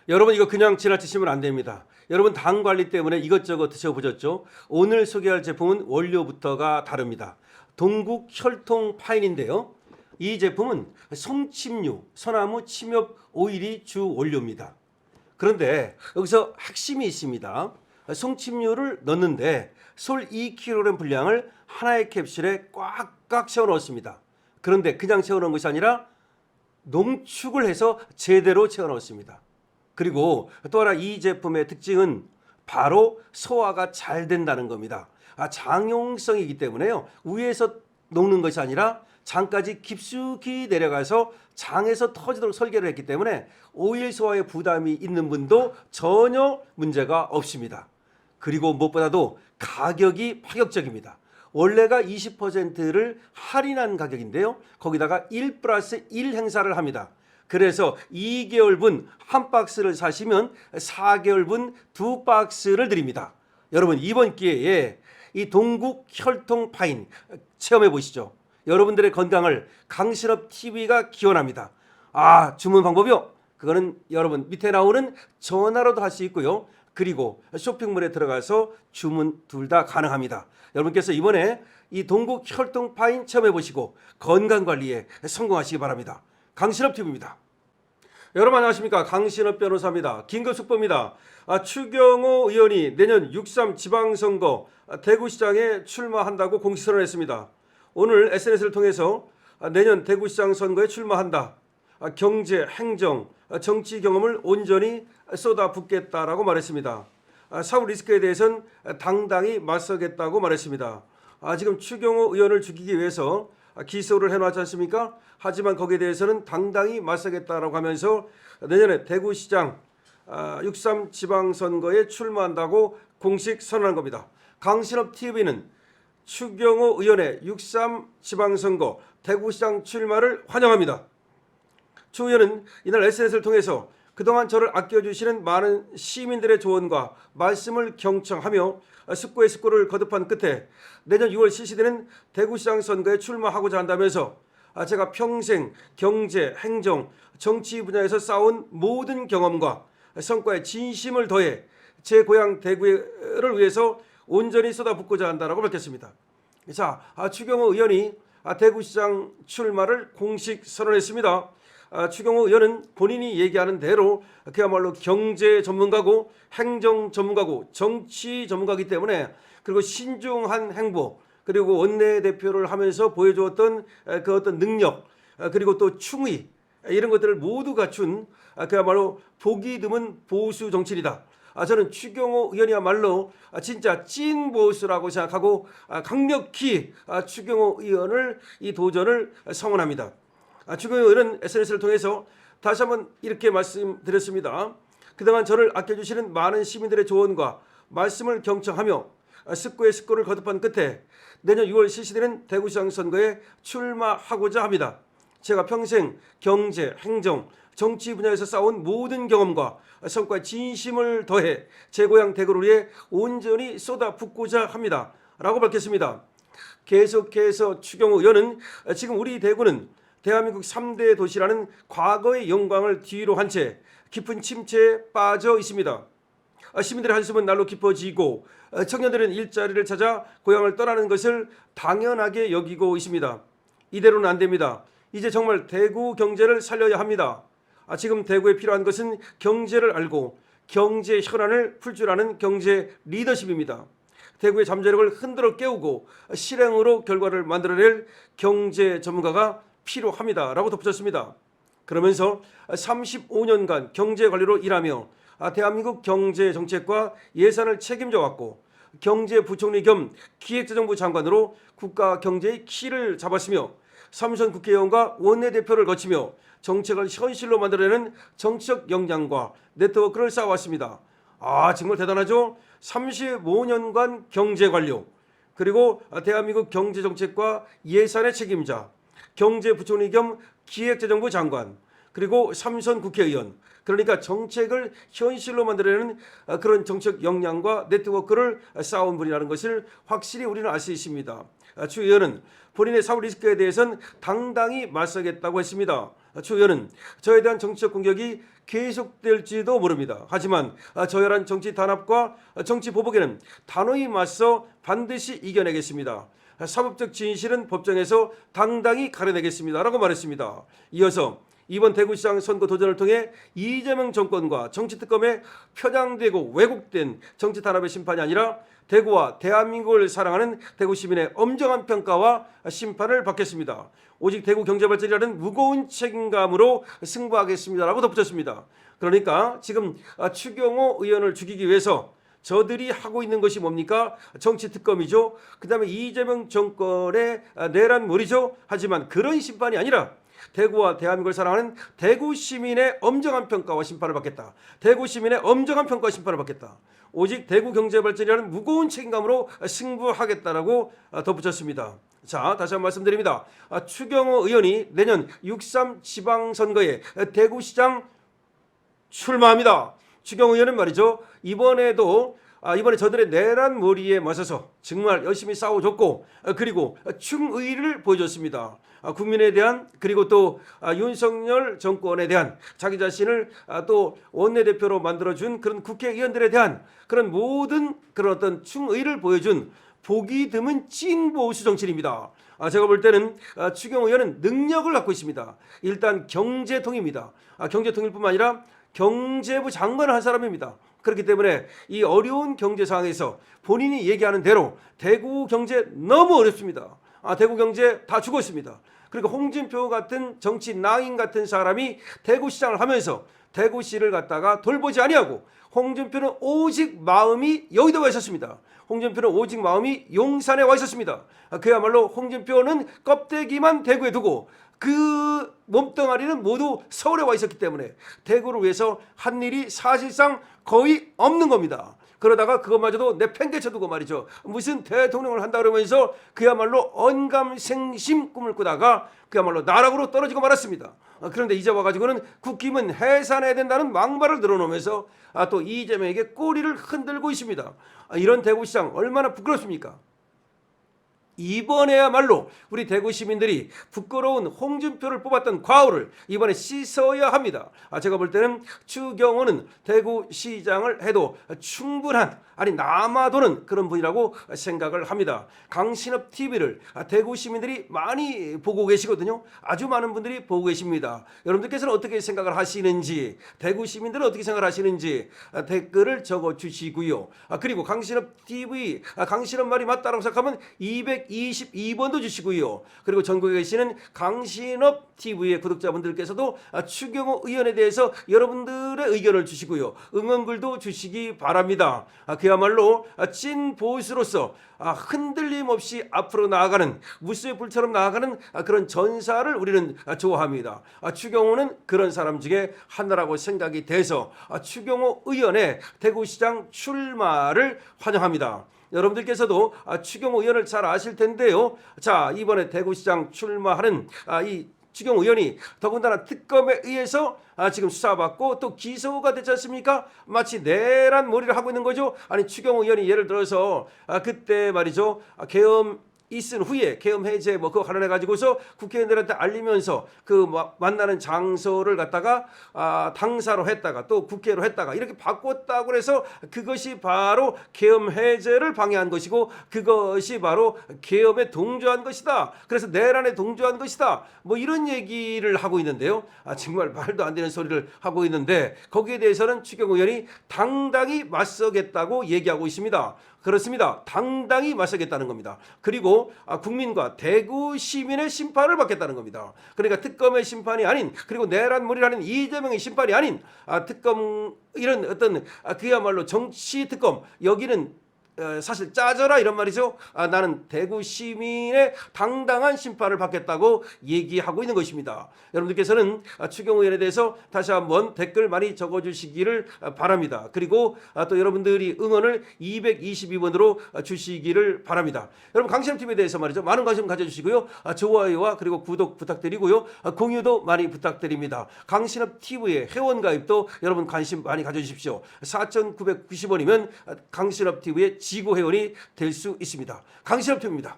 여러분 이거 그냥 지나치시면 안 됩니다. 여러분 당 관리 때문에 이것저것 드셔보셨죠? 오늘 소개할 제품은 원료부터가 다릅니다. 동국 혈통 파인인데요. 이 제품은 송침류, 소나무 침엽 오일이 주 원료입니다. 그런데 여기서 핵심이 있습니다. 송침류를 넣는데 솔 2kg 분량을 하나의 캡슐에 꽉꽉 채워 넣었습니다. 그런데 그냥 채워 넣은 것이 아니라 농축을 해서 제대로 채워 넣었습니다. 그리고 또 하나 이 제품의 특징은 바로 소화가 잘 된다는 겁니다. 장용성이기 때문에요. 위에서 녹는 것이 아니라 장까지 깊숙이 내려가서 장에서 터지도록 설계를 했기 때문에 오일 소화에 부담이 있는 분도 전혀 문제가 없습니다. 그리고 무엇보다도 가격이 파격적입니다. 원래가 20%를 할인한 가격인데요. 거기다가 1 플러스 1 행사를 합니다. 그래서 2개월분 한 박스를 사시면 4개월분 2박스를 드립니다. 여러분 이번 기회에 이 동국 혈통 파인 체험해 보시죠. 여러분들의 건강을 강신업 TV가 기원합니다. 주문 방법이요. 그거는 여러분 밑에 나오는 전화로도 할 수 있고요. 그리고 쇼핑몰에 들어가서 주문 둘 다 가능합니다. 여러분께서 이번에 이 동국 혈통 파인 체험해 보시고 건강관리에 성공하시기 바랍니다. 강신업 TV입니다. 여러분 안녕하십니까. 강신업 변호사입니다. 긴급속보입니다. 추경호 의원이 내년 6.3 지방선거 대구시장에 출마한다고 공식 선언했습니다. 오늘 SNS를 통해서 내년 대구시장 선거에 출마한다. 경제, 행정, 정치 경험을 온전히 쏟아붓겠다라고 말했습니다. 사후 리스크에 대해서는 당당히 맞서겠다고 말했습니다. 지금 추경호 의원을 죽이기 위해서 기소를 해놨지 않습니까? 하지만 거기에 대해서는 당당히 맞서겠다라고 하면서 내년에 대구시장 6.3 지방선거에 출마한다고 공식 선언한 겁니다. 강신업 TV는 추경호 의원의 6.3 지방선거 대구시장 출마를 환영합니다. 추 의원은 이날 SNS를 통해서 그동안 저를 아껴주시는 많은 시민들의 조언과 말씀을 경청하며 숙고의 숙고를 거듭한 끝에 내년 6월 실시되는 대구시장 선거에 출마하고자 한다면서 제가 평생 경제, 행정, 정치 분야에서 쌓아온 모든 경험과 성과에 진심을 더해 제 고향 대구를 위해서 온전히 쏟아붓고자 한다라고 밝혔습니다. 자, 추경호 의원이 대구시장 출마를 공식 선언했습니다. 추경호 의원은 본인이 얘기하는 대로 그야말로 경제 전문가고 행정 전문가고 정치 전문가이기 때문에 그리고 신중한 행보 그리고 원내대표를 하면서 보여주었던 그 어떤 능력 그리고 또 충의 이런 것들을 모두 갖춘 그야말로 보기 드문 보수 정치인이다. 저는 추경호 의원이야말로 진짜 찐 보수라고 생각하고 강력히 추경호 의원을 이 도전을 성원합니다. 추경호 의원은 SNS를 통해서 다시 한번 이렇게 말씀드렸습니다. 그동안 저를 아껴주시는 많은 시민들의 조언과 말씀을 경청하며 숙고의 숙고를 거듭한 끝에 내년 6월 실시되는 대구시장 선거에 출마하고자 합니다. 제가 평생 경제, 행정, 정치 분야에서 쌓아온 모든 경험과 성과에 진심을 더해 제 고향 대구를 위해 온전히 쏟아붓고자 합니다. 라고 밝혔습니다. 계속해서 추경호 의원은 지금 우리 대구는 대한민국 3대 도시라는 과거의 영광을 뒤로 한 채 깊은 침체에 빠져 있습니다. 시민들의 한숨은 날로 깊어지고 청년들은 일자리를 찾아 고향을 떠나는 것을 당연하게 여기고 있습니다. 이대로는 안 됩니다. 이제 정말 대구 경제를 살려야 합니다. 지금 대구에 필요한 것은 경제를 알고 경제 혈안을 풀 줄 아는 경제 리더십입니다. 대구의 잠재력을 흔들어 깨우고 실행으로 결과를 만들어낼 경제 전문가가 필요합니다. 라고 덧붙였습니다. 그러면서 35년간 경제관리로 일하며 대한민국 경제정책과 예산을 책임져 왔고 경제부총리 겸 기획재정부 장관으로 국가 경제의 키를 잡았으며 삼선 국회의원과 원내대표를 거치며 정책을 현실로 만들어내는 정치적 역량과 네트워크를 쌓아왔습니다. 정말 대단하죠? 35년간 경제관료 그리고 대한민국 경제정책과 예산의 책임자 경제부총리 겸 기획재정부 장관 그리고 삼선 국회의원 그러니까 정책을 현실로 만들어내는 그런 정책 역량과 네트워크를 쌓아온 분이라는 것을 확실히 우리는 알 수 있습니다. 추 의원은 본인의 사후 리스크에 대해서는 당당히 맞서겠다고 했습니다. 추 의원은 저에 대한 정치적 공격이 계속될지도 모릅니다. 하지만 저열한 정치 단합과 정치 보복에는 단호히 맞서 반드시 이겨내겠습니다. 사법적 진실은 법정에서 당당히 가려내겠습니다. 라고 말했습니다. 이어서 이번 대구시장 선거 도전을 통해 이재명 정권과 정치특검에 편향되고 왜곡된 정치 탄압의 심판이 아니라 대구와 대한민국을 사랑하는 대구 시민의 엄정한 평가와 심판을 받겠습니다. 오직 대구 경제발전이라는 무거운 책임감으로 승부하겠습니다라고 덧붙였습니다. 그러니까 지금 추경호 의원을 죽이기 위해서 저들이 하고 있는 것이 뭡니까? 정치특검이죠. 그 다음에 이재명 정권의 내란몰이죠. 하지만 그런 심판이 아니라 대구와 대한민국을 사랑하는 대구 시민의 엄정한 평가와 심판을 받겠다. 대구 시민의 엄정한 평가와 심판을 받겠다. 오직 대구 경제발전이라는 무거운 책임감으로 승부하겠다라고 덧붙였습니다. 자, 다시 한번 말씀드립니다. 추경호 의원이 내년 6.3 지방선거에 대구시장 출마합니다. 추경호 의원은 말이죠. 이번에 저들의 내란몰이에 맞서서 정말 열심히 싸워줬고 그리고 충의를 보여줬습니다. 국민에 대한 그리고 또 윤석열 정권에 대한 자기 자신을 또 원내대표로 만들어준 그런 국회의원들에 대한 그런 모든 그런 어떤 충의를 보여준 보기 드문 찐 보수 정치인입니다. 제가 볼 때는 추경호 의원은 능력을 갖고 있습니다. 일단 경제통입니다. 경제통일뿐만 아니라 경제부 장관을 한 사람입니다. 그렇기 때문에 이 어려운 경제 상황에서 본인이 얘기하는 대로 대구 경제 너무 어렵습니다. 대구 경제 다 죽어 있습니다. 그러니까 홍준표 같은 정치 낭인 같은 사람이 대구시장을 하면서 대구시를 갖다가 돌보지 아니하고 홍준표는 오직 마음이 여의도에 와 있었습니다. 홍준표는 오직 마음이 용산에 와 있었습니다. 그야말로 홍준표는 껍데기만 대구에 두고 그 몸뚱아리는 모두 서울에 와 있었기 때문에 대구를 위해서 한 일이 사실상 거의 없는 겁니다. 그러다가 그것마저도 내팽개쳐 두고 말이죠. 무슨 대통령을 한다 그러면서 그야말로 언감생심 꿈을 꾸다가 그야말로 나락으로 떨어지고 말았습니다. 그런데 이제 와가지고는 국힘은 해산해야 된다는 막말을 늘어놓으면서 또 이재명에게 꼬리를 흔들고 있습니다. 이런 대구시장 얼마나 부끄럽습니까? 이번에야말로 우리 대구 시민들이 부끄러운 홍준표를 뽑았던 과오를 이번에 씻어야 합니다. 제가 볼 때는 추경호는 대구시장을 해도 충분한 아니 남아도는 그런 분이라고 생각을 합니다. 강신업 TV를 대구 시민들이 많이 보고 계시거든요. 아주 많은 분들이 보고 계십니다. 여러분들께서는 어떻게 생각을 하시는지 대구 시민들은 어떻게 생각을 하시는지 댓글을 적어주시고요. 그리고 강신업 TV 강신업 말이 맞다라고 생각하면 222번도 주시고요. 그리고 전국에 계시는 강신업 TV의 구독자분들께서도 추경호 의원에 대해서 여러분들의 의견을 주시고요. 응원글도 주시기 바랍니다. 그야말로 찐 보수로서 흔들림 없이 앞으로 나아가는 무쇠 불처럼 나아가는 그런 전사를 우리는 좋아합니다. 추경호는 그런 사람 중에 하나라고 생각이 돼서 추경호 의원의 대구시장 출마를 환영합니다. 여러분들께서도 추경호 의원을 잘 아실 텐데요. 자, 이번에 대구시장 출마하는 이 추경호 의원이 더군다나 특검에 의해서 지금 수사받고 또 기소가 됐지 않습니까? 마치 내란몰이를 하고 있는 거죠. 아니 추경호 의원이 예를 들어서 그때 말이죠. 계엄 있은 후에 계엄 해제 그거 관련해 가지고서 국회의원들한테 알리면서 그 만나는 장소를 갖다가 당사로 했다가 또 국회로 했다가 이렇게 바꿨다고 해서 그것이 바로 계엄 해제를 방해한 것이고 그것이 바로 계엄에 동조한 것이다. 그래서 내란에 동조한 것이다. 이런 얘기를 하고 있는데요. 정말 말도 안 되는 소리를 하고 있는데 거기에 대해서는 추경호 의원이 당당히 맞서겠다고 얘기하고 있습니다. 그렇습니다. 당당히 맞서겠다는 겁니다. 그리고 국민과 대구 시민의 심판을 받겠다는 겁니다. 그러니까 특검의 심판이 아닌 그리고 내란몰이라는 이재명의 심판이 아닌 특검 이런 어떤 그야말로 정치 특검 여기는 사실 짜져라 이런 말이죠. 나는 대구 시민의 당당한 심판을 받겠다고 얘기하고 있는 것입니다. 여러분들께서는 추경호 의원에 대해서 다시 한번 댓글 많이 적어주시기를 바랍니다. 그리고 또 여러분들이 응원을 222번으로 주시기를 바랍니다. 여러분 강신업TV에 대해서 말이죠. 많은 관심 가져주시고요. 좋아요와 그리고 구독 부탁드리고요. 공유도 많이 부탁드립니다. 강신업TV의 회원가입도 여러분 관심 많이 가져주십시오. 4,990원이면 강신업TV의 지구 회원이 될 수 있습니다. 강신업 TV입니다.